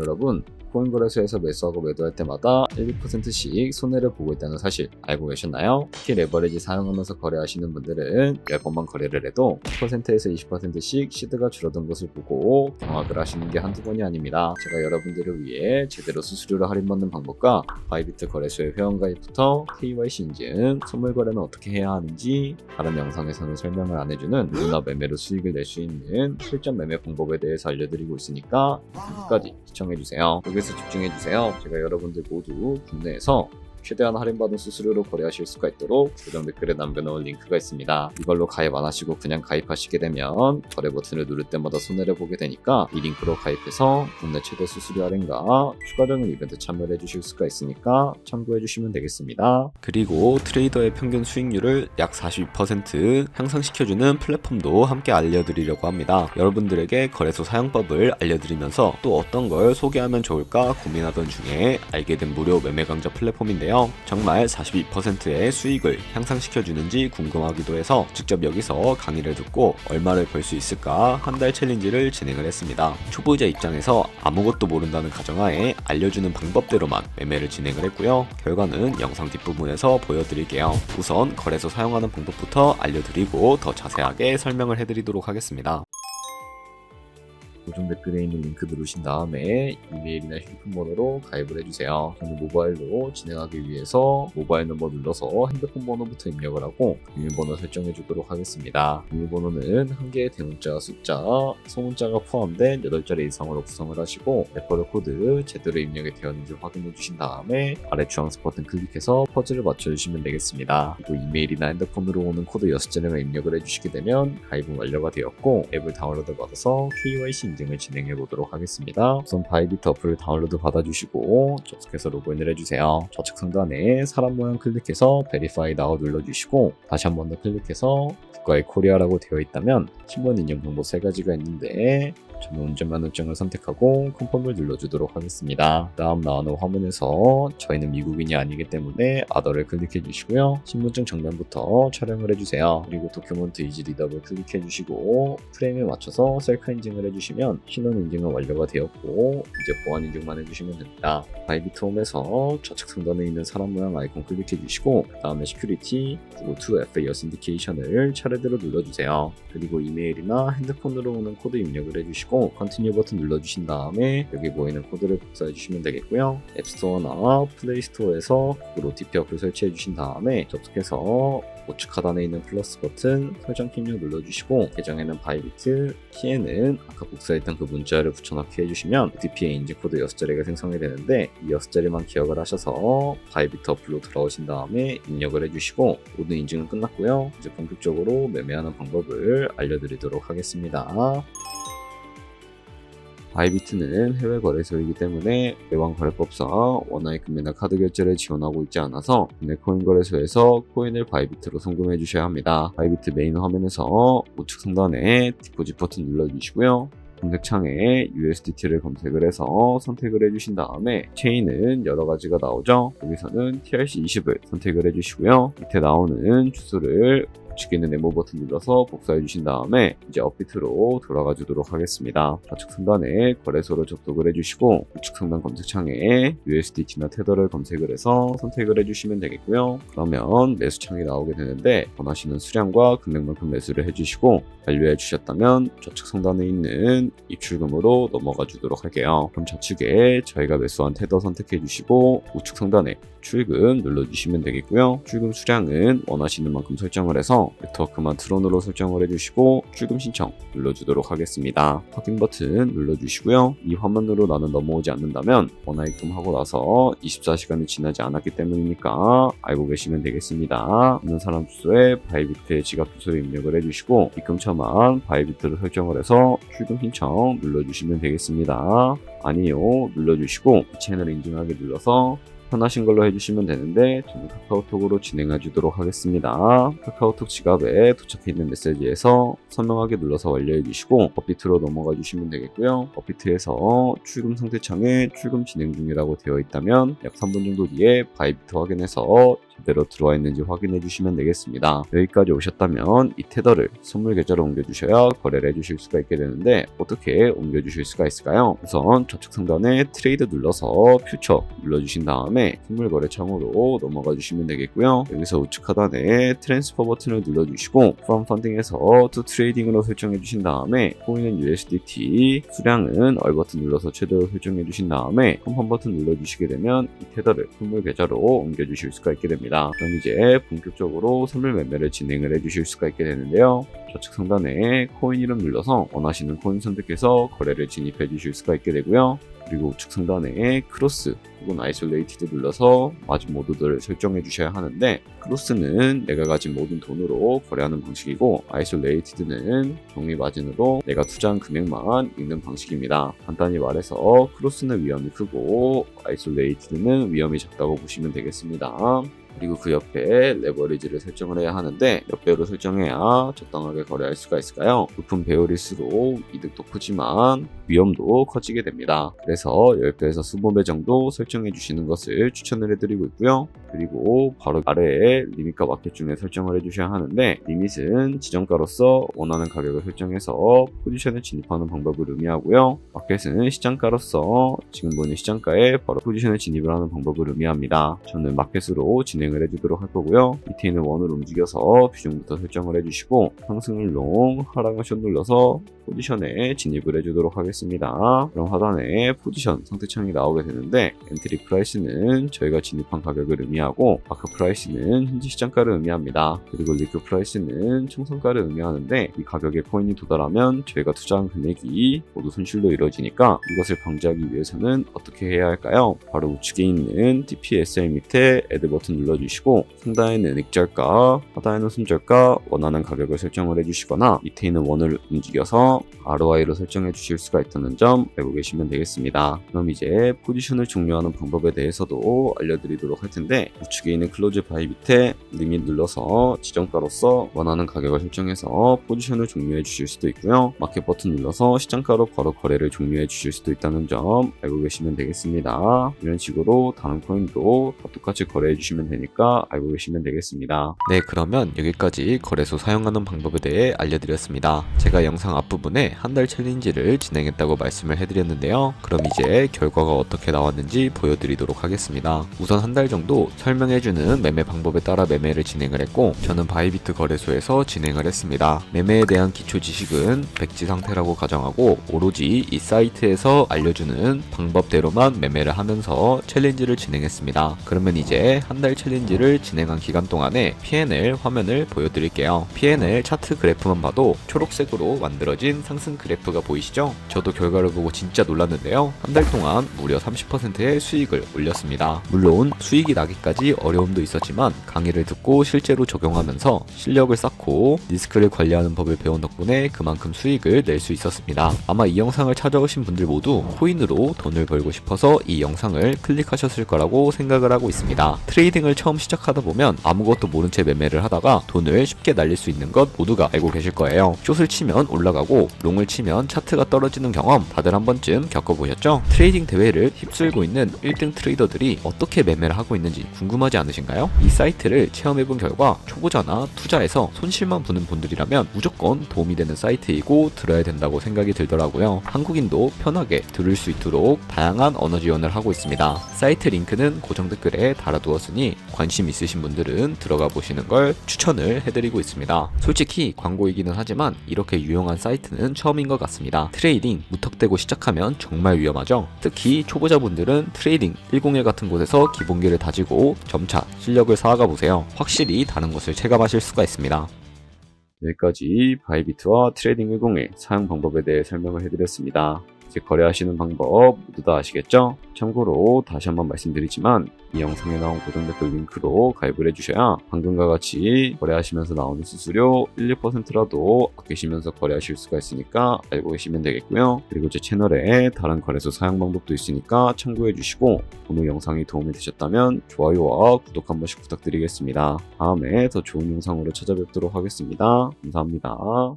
여러분, 코인 거래소에서 매수하고 매도할 때마다 1%씩 손해를 보고 있다는 사실 알고 계셨나요? 특히 레버리지 사용하면서 거래하시는 분들은 10번만 거래를 해도 10%에서 20%씩 시드가 줄어든 것을 보고 경악을 하시는 게 한두 번이 아닙니다. 제가 여러분들을 위해 제대로 수수료를 할인받는 방법과 바이비트 거래소의 회원가입부터 KYC 인증, 선물 거래는 어떻게 해야 하는지 다른 영상에서는 설명을 안 해주는 누구나 매매로 수익을 낼 수 있는 실전 매매 방법에 대해서 알려드리고 있으니까 끝까지 시청해주세요. 여기서 집중해주세요. 제가 여러분들 모두 국내에서 최대한 할인받은 수수료로 거래하실 수가 있도록 고정 댓글에 남겨놓은 링크가 있습니다. 이걸로 가입 안 하시고 그냥 가입하시게 되면 거래 버튼을 누를 때마다 손해를 보게 되니까 이 링크로 가입해서 국내 최대 수수료 할인과 추가적인 이벤트 참여를 해주실 수가 있으니까 참고해주시면 되겠습니다. 그리고 트레이더의 평균 수익률을 약 42% 향상시켜주는 플랫폼도 함께 알려드리려고 합니다. 여러분들에게 거래소 사용법을 알려드리면서 또 어떤 걸 소개하면 좋을까 고민하던 중에 알게 된 무료 매매 강좌 플랫폼인데요. 정말 42%의 수익을 향상시켜주는지 궁금하기도 해서 직접 여기서 강의를 듣고 얼마를 벌 수 있을까 한 달 챌린지를 진행을 했습니다. 초보자 입장에서 아무것도 모른다는 가정하에 알려주는 방법대로만 매매를 진행을 했고요. 결과는 영상 뒷부분에서 보여드릴게요. 우선 거래소 사용하는 방법부터 알려드리고 더 자세하게 설명을 해드리도록 하겠습니다. 고정 댓글에 있는 링크 누르신 다음에 이메일이나 휴대폰번호로 가입을 해주세요. 저는 모바일로 진행하기 위해서 모바일 넘버 눌러서 핸드폰 번호부터 입력을 하고 비밀번호 설정해 주도록 하겠습니다. 비밀번호는 한 개의 대문자, 숫자, 소문자가 포함된 8자리 이상으로 구성을 하시고 레퍼럴 코드 제대로 입력이 되었는지 확인해 주신 다음에 아래 주황색 버튼 클릭해서 퍼즐을 맞춰주시면 되겠습니다. 그리고 이메일이나 핸드폰으로 오는 코드 6자리만 입력을 해주시게 되면 가입은 완료가 되었고 앱을 다운로드 받아서 KYC 인증을 진행해 보도록 하겠습니다. 우선 바이비트 어플을 다운로드 받아주시고 접속해서 로그인을 해주세요. 좌측 상단에 사람 모양 클릭해서 Verify Now 눌러주시고 다시 한 번 더 클릭해서 국가의 코리아라고 되어 있다면 신분 인증 방법 3가지가 있는데 저는 운전면허증을 선택하고 컨펌을 눌러주도록 하겠습니다. 다음 나오는 화면에서 저희는 미국인이 아니기 때문에 아더를 클릭해 주시고요. 신분증 정면부터 촬영을 해주세요. 그리고 도큐먼트 이지 리더블 클릭해 주시고 프레임에 맞춰서 셀카 인증을 해주시면 신원 인증은 완료가 되었고 이제 보안 인증만 해주시면 됩니다. 바이비트 홈에서 좌측 상단에 있는 사람 모양 아이콘 클릭해 주시고 그 다음에 시큐리티 그리고 2FA 어센티케이션을 차례대로 눌러주세요. 그리고 이메일이나 핸드폰으로 오는 코드 입력을 해주시고 컨티뉴 버튼 눌러주신 다음에 여기 보이는 코드를 복사해 주시면 되겠고요. 앱스토어나 플레이스토어에서 구글 OTP 어플 설치해 주신 다음에 접속해서 우측 하단에 있는 플러스 버튼 설정 입력 눌러주시고 계정에는 바이비트, 키에는 아까 복사했던 그 문자를 붙여넣기 해주시면 OTP의 인증 코드 6자리가 생성이 되는데 이 6자리만 기억을 하셔서 바이비트 어플로 들어오신 다음에 입력을 해주시고 모든 인증은 끝났고요. 이제 본격적으로 매매하는 방법을 알려드리도록 하겠습니다. 바이비트는 해외 거래소이기 때문에 외환 거래법상 원화의 금매나 카드 결제를 지원하고 있지 않아서 국내 코인 거래소에서 코인을 바이비트로 송금해 주셔야 합니다. 바이비트 메인 화면에서 우측 상단에 디포짓 버튼 눌러주시고요. 검색창에 USDT를 검색을 해서 선택을 해주신 다음에 체인은 여러 가지가 나오죠. 여기서는 TRC20을 선택을 해주시고요. 밑에 나오는 주소를 우측에 있는 네모 버튼 눌러서 복사해 주신 다음에 이제 업비트로 돌아가 주도록 하겠습니다. 좌측 상단에 거래소를 접속을 해주시고 우측 상단 검색창에 USDT나 테더를 검색을 해서 선택을 해주시면 되겠고요. 그러면 매수창이 나오게 되는데 원하시는 수량과 금액만큼 매수를 해주시고 완료해 주셨다면 좌측 상단에 있는 입출금으로 넘어가 주도록 할게요. 그럼 좌측에 저희가 매수한 테더 선택해 주시고 우측 상단에 출금 눌러주시면 되겠고요. 출금 수량은 원하시는 만큼 설정을 해서 네트워크만 트론으로 설정을 해주시고 출금 신청 눌러주도록 하겠습니다. 확인 버튼 눌러주시고요. 이 화면으로 나는 넘어오지 않는다면 원화 입금하고 나서 24시간이 지나지 않았기 때문이니까 알고 계시면 되겠습니다. 있는 사람 주소에 바이비트의 지갑 주소를 입력을 해주시고 입금처만 바이비트로 설정을 해서 출금 신청 눌러주시면 되겠습니다. 아니요 눌러주시고 채널 인증하기 눌러서 편하신 걸로 해주시면 되는데 저는 카카오톡으로 진행해 주도록 하겠습니다. 카카오톡 지갑에 도착해 있는 메시지에서 선명하게 눌러서 완료해 주시고 업비트로 넘어가 주시면 되겠고요. 업비트에서 출금 상태창에 출금 진행 중이라고 되어 있다면 약 3분 정도 뒤에 바이비트 확인해서 제대로 들어와 있는지 확인해 주시면 되겠습니다. 여기까지 오셨다면 이 테더를 선물 계좌로 옮겨주셔야 거래를 해주실 수가 있게 되는데 어떻게 옮겨주실 수가 있을까요? 우선 좌측 상단에 트레이드 눌러서 퓨처 눌러주신 다음에 선물 거래 창으로 넘어가 주시면 되겠고요. 여기서 우측 하단에 트랜스퍼 버튼을 눌러주시고 from funding에서 to trading으로 설정해 주신 다음에 코인은 USDT, 수량은 얼 버튼 눌러서 최대로 설정해 주신 다음에 컴펌 버튼 눌러주시게 되면 이 테더를 선물 계좌로 옮겨주실 수가 있게 됩니다. 그럼 이제 본격적으로 선물 매매를 진행을 해주실 수가 있게 되는데요. 좌측 상단에 코인 이름 눌러서 원하시는 코인 선택해서 거래를 진입해 주실 수가 있게 되고요. 그리고 우측 상단에 크로스 혹은 아이솔레이티드 눌러서 마진 모드들을 설정해 주셔야 하는데, 크로스는 내가 가진 모든 돈으로 거래하는 방식이고 아이솔레이티드는 정리 마진으로 내가 투자한 금액만 읽는 방식입니다. 간단히 말해서 크로스는 위험이 크고 아이솔레이티드는 위험이 작다고 보시면 되겠습니다. 그리고 그 옆에 레버리지를 설정을 해야 하는데 몇 배로 설정해야 적당하게 거래할 수가 있을까요? 높은 배율일수록 이득도 크지만 위험도 커지게 됩니다. 그래서 10배에서 20배 정도 설정해 주시는 것을 추천을 해드리고 있고요. 그리고 바로 아래에 리밋과 마켓 중에 설정을 해주셔야 하는데, 리밋은 지정가로서 원하는 가격을 설정해서 포지션에 진입하는 방법을 의미하고요. 마켓은 시장가로서 지금 보는 시장가에 바로 포지션에 진입을 하는 방법을 의미합니다. 저는 마켓으로 진행을 해주도록 할 거고요. 밑에 있는 원을 움직여서 비중부터 설정을 해주시고 상승을 롱, 하락을 숏 눌러서 포지션에 진입을 해주도록 하겠습니다. 그럼 하단에 포지션 상태창이 나오게 되는데, 엔트리 프라이스는 저희가 진입한 가격을 의미하고 마크 프라이스는 현재 시장가를 의미합니다. 그리고 리크 프라이스는 총선가를 의미하는데, 이 가격에 코인이 도달하면 저희가 투자한 금액이 모두 손실로 이루어지니까 이것을 방지하기 위해서는 어떻게 해야 할까요? 바로 우측에 있는 TPSL 밑에 애드 버튼 눌러주시고 상단에는 익절가, 하단에는 손절가 원하는 가격을 설정을 해주시거나 밑에 있는 원을 움직여서 ROI로 설정해 주실 수가 있다는 점 알고 계시면 되겠습니다. 그럼 이제 포지션을 종료하는 방법에 대해서도 알려드리도록 할 텐데, 우측에 있는 클로즈 바이 밑에 리밋 눌러서 지정가로서 원하는 가격을 설정해서 포지션을 종료해 주실 수도 있고요. 마켓 버튼 눌러서 시장가로 바로 거래를 종료해 주실 수도 있다는 점 알고 계시면 되겠습니다. 이런 식으로 다른 코인도 다 똑같이 거래해 주시면 되니까 알고 계시면 되겠습니다. 네, 그러면 여기까지 거래소 사용하는 방법에 대해 알려드렸습니다. 제가 영상 앞부분에 한 달 챌린지를 진행했다고 말씀을 해드렸는데요. 그럼 이제 결과가 어떻게 나왔는지 보여드리도록 하겠습니다. 우선 한 달 정도 설명해주는 매매 방법에 따라 매매를 진행을 했고, 저는 바이비트 거래소에서 진행을 했습니다. 매매에 대한 기초 지식은 백지 상태라고 가정하고 오로지 이 사이트에서 알려주는 방법대로만 매매를 하면서 챌린지를 진행했습니다. 그러면 이제 한 달 챌린지를 진행한 기간 동안에 P&L 화면을 보여드릴게요. P&L 차트 그래프만 봐도 초록색으로 만들어진 상승 그래프가 보이시죠? 저도 결과를 보고 진짜 놀랐는데요. 한 달 동안 무려 30%의 수익을 올렸습니다. 물론 수익이 나기까지 어려움도 있었지만 강의를 듣고 실제로 적용하면서 실력을 쌓고 리스크를 관리하는 법을 배운 덕분에 그만큼 수익을 낼 수 있었습니다. 아마 이 영상을 찾아오신 분들 모두 코인으로 돈을 벌고 싶어서 이 영상을 클릭하셨을 거라고 생각을 하고 있습니다. 트레이딩을 처음 시작하다 보면 아무것도 모른 채 매매를 하다가 돈을 쉽게 날릴 수 있는 것 모두가 알고 계실 거예요. 숏을 치면 올라가고 롱을 치면 차트가 떨어지는 경험 다들 한 번쯤 겪어보셨죠? 트레이딩 대회를 휩쓸고 있는 1등 트레이더들이 어떻게 매매를 하고 있는지 궁금하지 않으신가요? 이 사이트를 체험해본 결과 초보자나 투자에서 손실만 보는 분들이라면 무조건 도움이 되는 사이트이고 들어야 된다고 생각이 들더라고요. 한국인도 편하게 들을 수 있도록 다양한 언어 지원을 하고 있습니다. 사이트 링크는 고정 댓글에 달아두었으니 관심 있으신 분들은 들어가 보시는 걸 추천을 해드리고 있습니다. 솔직히 광고이기는 하지만 이렇게 유용한 사이트는 처음인 것 같습니다. 트레이딩 무턱대고 시작하면 정말 위험하죠. 특히 초보자분들은 트레이딩 101 같은 곳에서 기본기를 다지고 점차 실력을 쌓아가 보세요. 확실히 다른 것을 체감하실 수가 있습니다. 여기까지 바이비트와 트레이딩 101 사용 방법에 대해 설명을 해드렸습니다. 이제 거래하시는 방법 모두 다 아시겠죠? 참고로 다시 한번 말씀드리지만 이 영상에 나온 고정 댓글 링크로 가입을 해주셔야 방금과 같이 거래하시면서 나오는 수수료 1, 2%라도 아끼시면서 거래하실 수가 있으니까 알고 계시면 되겠고요. 그리고 제 채널에 다른 거래소 사용 방법도 있으니까 참고해 주시고, 오늘 영상이 도움이 되셨다면 좋아요와 구독 한 번씩 부탁드리겠습니다. 다음에 더 좋은 영상으로 찾아뵙도록 하겠습니다. 감사합니다.